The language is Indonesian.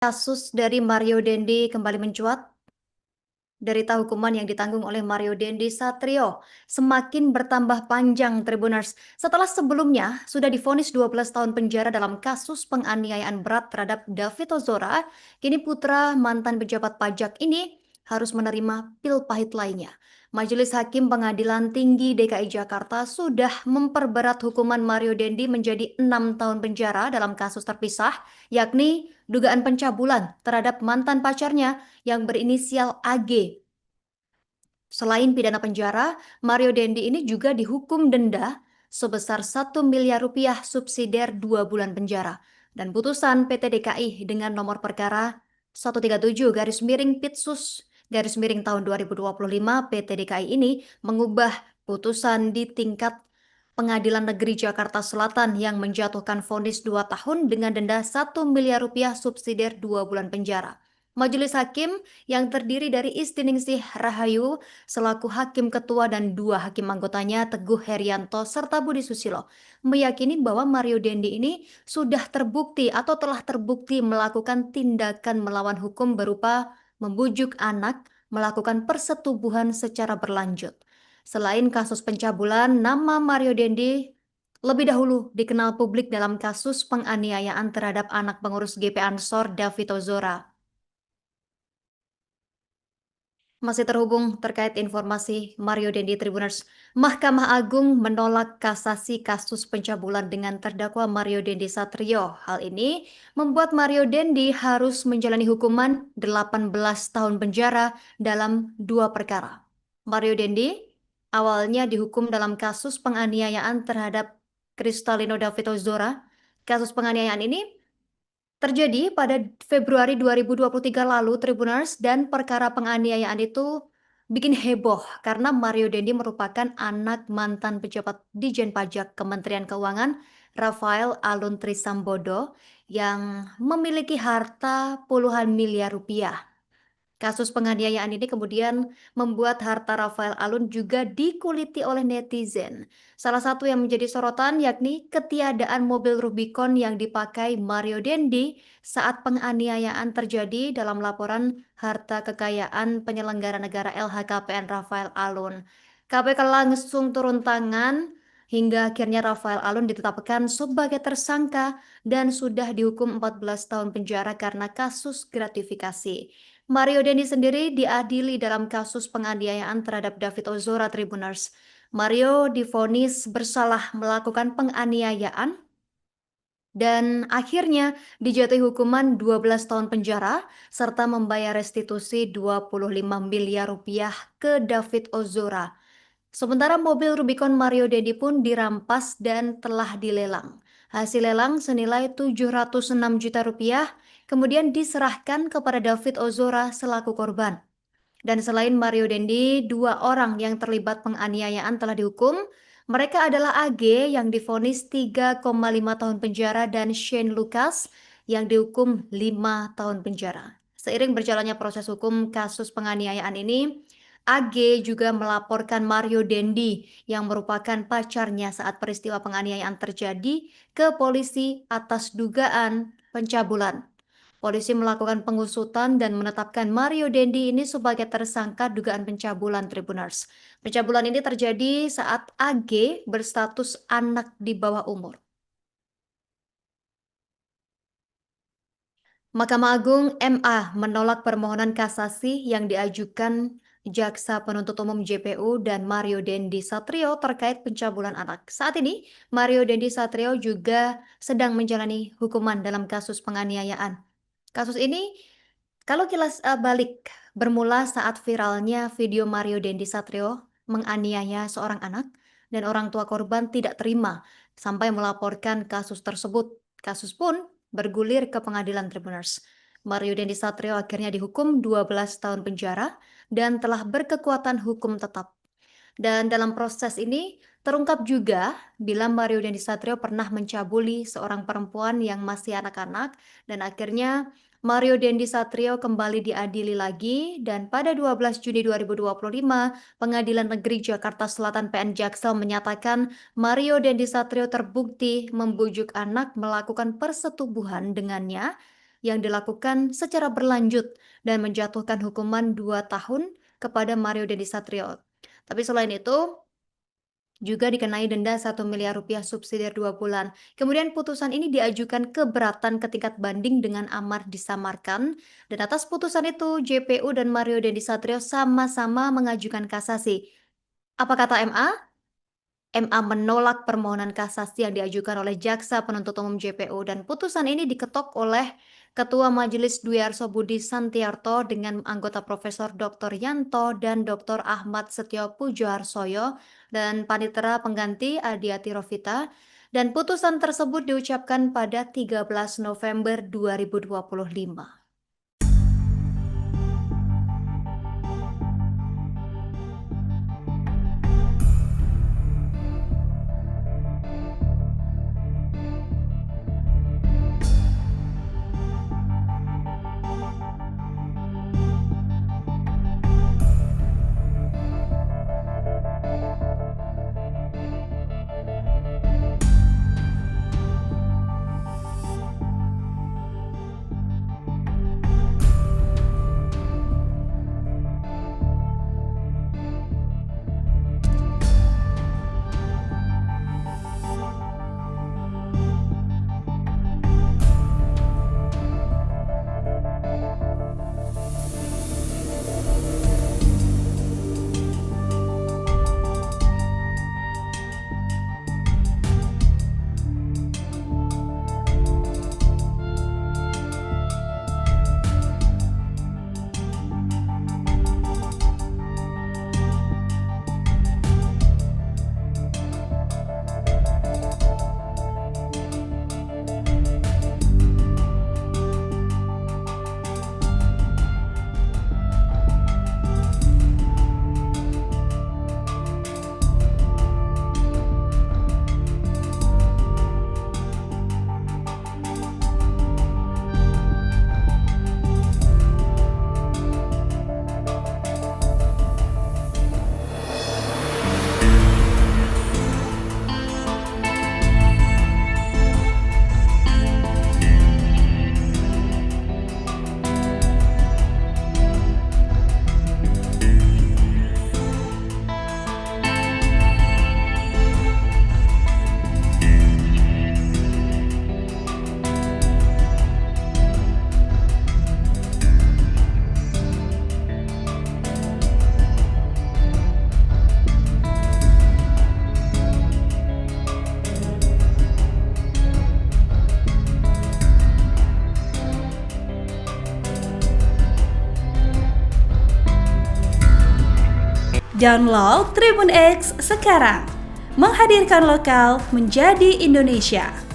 Kasus dari Mario Dendi kembali mencuat. Derita hukuman yang ditanggung oleh Mario Dendi Satrio semakin bertambah panjang, Tribuners. Setelah sebelumnya sudah divonis 12 tahun penjara dalam kasus penganiayaan berat terhadap David Ozora, kini putra mantan pejabat pajak ini harus menerima pil pahit lainnya. Majelis Hakim Pengadilan Tinggi DKI Jakarta sudah memperberat hukuman Mario Dendi menjadi 6 tahun penjara dalam kasus terpisah, yakni dugaan pencabulan terhadap mantan pacarnya yang berinisial AG. Selain pidana penjara, Mario Dendi ini juga dihukum denda sebesar 1 miliar rupiah subsidiar 2 bulan penjara. Dan putusan PT DKI dengan nomor perkara 137 garis miring Pitsus garis miring tahun 2025 PT DKI ini mengubah putusan di tingkat Pengadilan Negeri Jakarta Selatan yang menjatuhkan vonis 2 tahun dengan denda 1 miliar rupiah subsidiar 2 bulan penjara. Majelis Hakim yang terdiri dari Istiningsih Rahayu selaku Hakim Ketua dan 2 hakim anggotanya Teguh Herianto serta Budi Susilo meyakini bahwa Mario Dendi ini sudah terbukti atau telah terbukti melakukan tindakan melawan hukum berupa membujuk anak melakukan persetubuhan secara berlanjut. Selain kasus pencabulan, nama Mario Dendi lebih dahulu dikenal publik dalam kasus penganiayaan terhadap anak pengurus GP Ansor David Ozora. Masih terhubung terkait informasi Mario Dendi Tribuners. Mahkamah Agung menolak kasasi kasus pencabulan dengan terdakwa Mario Dendi Satrio. Hal ini membuat Mario Dendi harus menjalani hukuman 18 tahun penjara dalam 2 perkara. Mario Dendi awalnya dihukum dalam kasus penganiayaan terhadap Kristalino David Ozora. Kasus penganiayaan ini terjadi pada Februari 2023 lalu, Tribuners, dan perkara penganiayaan itu bikin heboh karena Mario Dendi merupakan anak mantan pejabat Dijen Pajak Kementerian Keuangan Rafael Alun Trisambodo yang memiliki harta puluhan miliar rupiah. Kasus penganiayaan ini kemudian membuat harta Rafael Alun juga dikuliti oleh netizen. Salah satu yang menjadi sorotan yakni ketiadaan mobil Rubicon yang dipakai Mario Dendi saat penganiayaan terjadi dalam laporan harta kekayaan penyelenggara negara LHKPN Rafael Alun. KPK langsung turun tangan hingga akhirnya Rafael Alun ditetapkan sebagai tersangka dan sudah dihukum 14 tahun penjara karena kasus gratifikasi. Mario Dendi sendiri diadili dalam kasus penganiayaan terhadap David Ozora, Tribuners. Mario divonis bersalah melakukan penganiayaan dan akhirnya dijatuhi hukuman 12 tahun penjara serta membayar restitusi 25 miliar rupiah ke David Ozora. Sementara mobil Rubicon Mario Dendi pun dirampas dan telah dilelang. Hasil lelang senilai 706 juta rupiah kemudian diserahkan kepada David Ozora selaku korban. Dan selain Mario Dendi, 2 orang yang terlibat penganiayaan telah dihukum. Mereka adalah AG yang divonis 3,5 tahun penjara dan Shane Lucas yang dihukum 5 tahun penjara. Seiring berjalannya proses hukum kasus penganiayaan ini, AG juga melaporkan Mario Dendi yang merupakan pacarnya saat peristiwa penganiayaan terjadi ke polisi atas dugaan pencabulan. Polisi melakukan pengusutan dan menetapkan Mario Dendi ini sebagai tersangka dugaan pencabulan, Tribuners. Pencabulan ini terjadi saat AG berstatus anak di bawah umur. Mahkamah Agung MA menolak permohonan kasasi yang diajukan Jaksa Penuntut Umum JPU dan Mario Dendi Satrio terkait pencabulan anak. Saat ini, Mario Dendi Satrio juga sedang menjalani hukuman dalam kasus penganiayaan. Kasus ini kalau kilas balik bermula saat viralnya video Mario Dendi Satrio menganiaya seorang anak dan orang tua korban tidak terima sampai melaporkan kasus tersebut. Kasus pun bergulir ke pengadilan, Tribuners. Mario Dendi Satrio akhirnya dihukum 12 tahun penjara dan telah berkekuatan hukum tetap. Dan dalam proses ini terungkap juga bila Mario Dendi Satrio pernah mencabuli seorang perempuan yang masih anak-anak dan akhirnya Mario Dendi Satrio kembali diadili lagi dan pada 12 Juni 2025 Pengadilan Negeri Jakarta Selatan PN Jaksel menyatakan Mario Dendi Satrio terbukti membujuk anak melakukan persetubuhan dengannya yang dilakukan secara berlanjut dan menjatuhkan hukuman 2 tahun kepada Mario Dandisatrio. Tapi selain itu, juga dikenai denda 1 miliar rupiah subsidi 2 bulan. Kemudian putusan ini diajukan keberatan ke tingkat banding dengan amar disamarkan. Dan atas putusan itu, JPU dan Mario Dandisatrio sama-sama mengajukan kasasi. Apa kata MA? MA menolak permohonan kasasi yang diajukan oleh Jaksa Penuntut Umum JPU dan putusan ini diketok oleh Ketua Majelis Dwi Arso Budi Santiarto dengan anggota Profesor Dr. Yanto dan Dr. Ahmad Setio Pujoharsoyo dan panitera pengganti Adiati Rofita, dan putusan tersebut diucapkan pada 13 November 2025. Download Tribun X sekarang, menghadirkan lokal menjadi Indonesia.